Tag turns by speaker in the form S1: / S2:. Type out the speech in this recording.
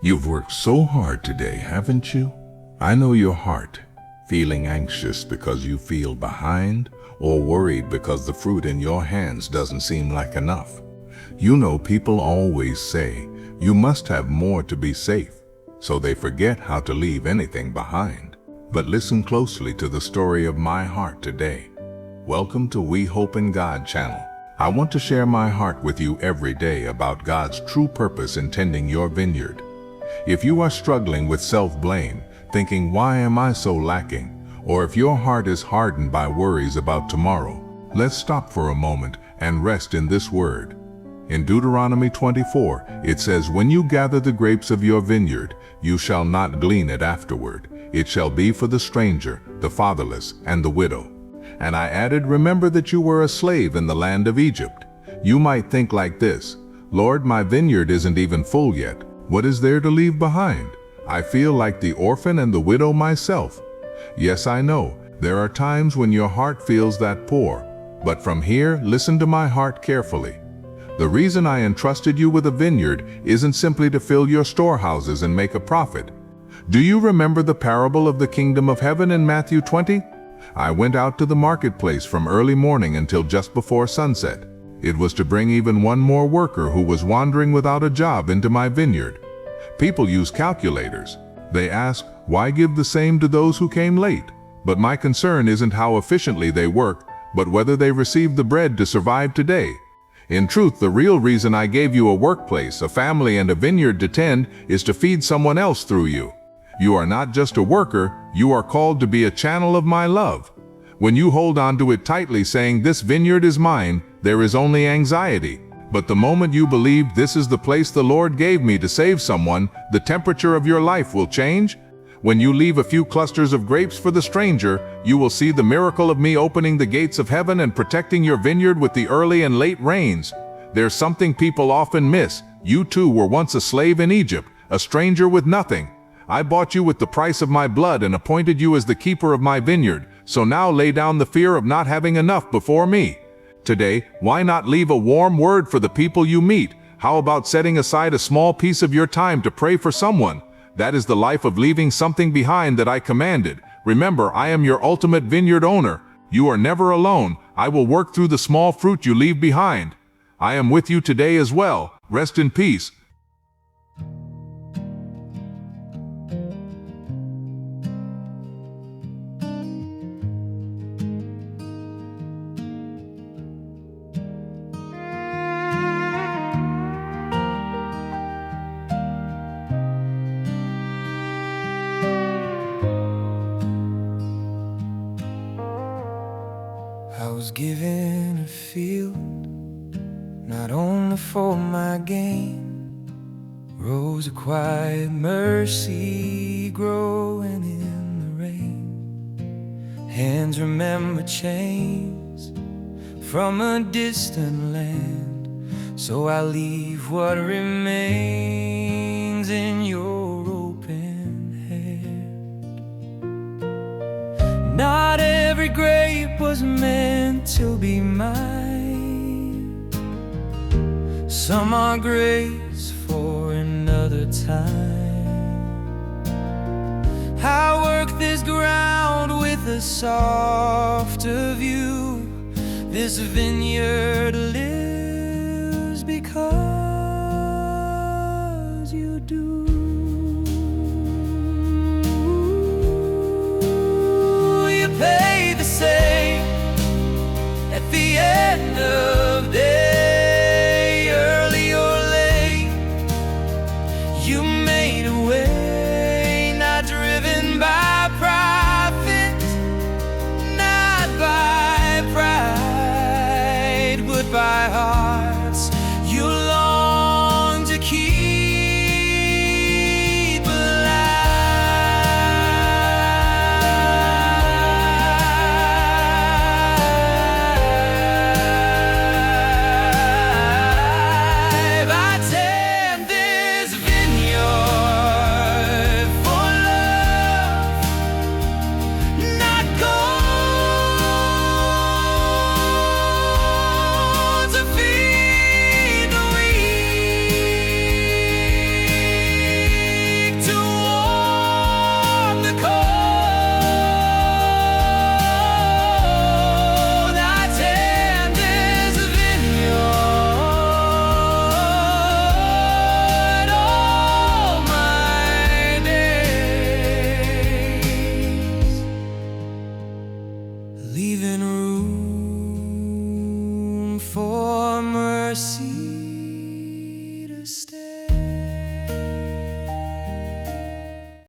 S1: You've worked so hard today, haven't you? I know your heart, feeling anxious because you feel behind or worried because the fruit in your hands doesn't seem like enough. You know, people always say, you must have more to be safe, so they forget how to leave anything behind. But listen closely to the story of my heart today. Welcome to We Hope in God channel. I want to share my heart with you every day about God's true purpose in tending your vineyard. If you are struggling with self-blame, thinking, why am I so lacking? Or if your heart is hardened by worries about tomorrow, let's stop for a moment and rest in this word. In Deuteronomy 24, it says, when you gather the grapes of your vineyard, you shall not glean it afterward. It shall be for the stranger, the fatherless, and the widow. And I added, remember that you were a slave in the land of Egypt. You might think like this, Lord, my vineyard isn't even full yet. What is there to leave behind? I feel like the orphan and the widow myself. Yes, I know, there are times when your heart feels that poor. But from here, listen to my heart carefully. The reason I entrusted you with a vineyard isn't simply to fill your storehouses and make a profit. Do you remember the parable of the kingdom of heaven in Matthew 20? I went out to the marketplace from early morning until just before sunset. It was to bring even one more worker who was wandering without a job into my vineyard. People use calculators. They ask, why give the same to those who came late? But my concern isn't how efficiently they work, but whether they receive the bread to survive today. In truth, the real reason I gave you a workplace, a family, and a vineyard to tend is to feed someone else through you. You are not just a worker, you are called to be a channel of my love. When you hold on to it tightly saying, this vineyard is mine, there is only anxiety. But the moment you believe this is the place the Lord gave me to save someone, the temperature of your life will change. When you leave a few clusters of grapes for the stranger, you will see the miracle of me opening the gates of heaven and protecting your vineyard with the early and late rains. There's something people often miss. You too were once a slave in Egypt, a stranger with nothing. I bought you with the price of my blood and appointed you as the keeper of my vineyard. So now lay down the fear of not having enough before me. Today, why not leave a warm word for the people you meet? How about setting aside a small piece of your time to pray for someone? That is the life of leaving something behind that I commanded. Remember, I am your ultimate vineyard owner. You are never alone. I will work through the small fruit you leave behind. I am with you today as well. Rest in peace.
S2: I was given a field, not only for my gain. Rose of quiet mercy growing in the rain. Hands remember chains from a distant land. So I leave what remains in your open hand. Not every grape was meant to be mine. Some are grace for another time. I work this ground with a softer view. This vineyard lives because you do. You pay the same at the end of day, early or late. You made a way, not driven by profit, not by pride, but by hearts you long to keep alive. I tend this vineyard for mercy.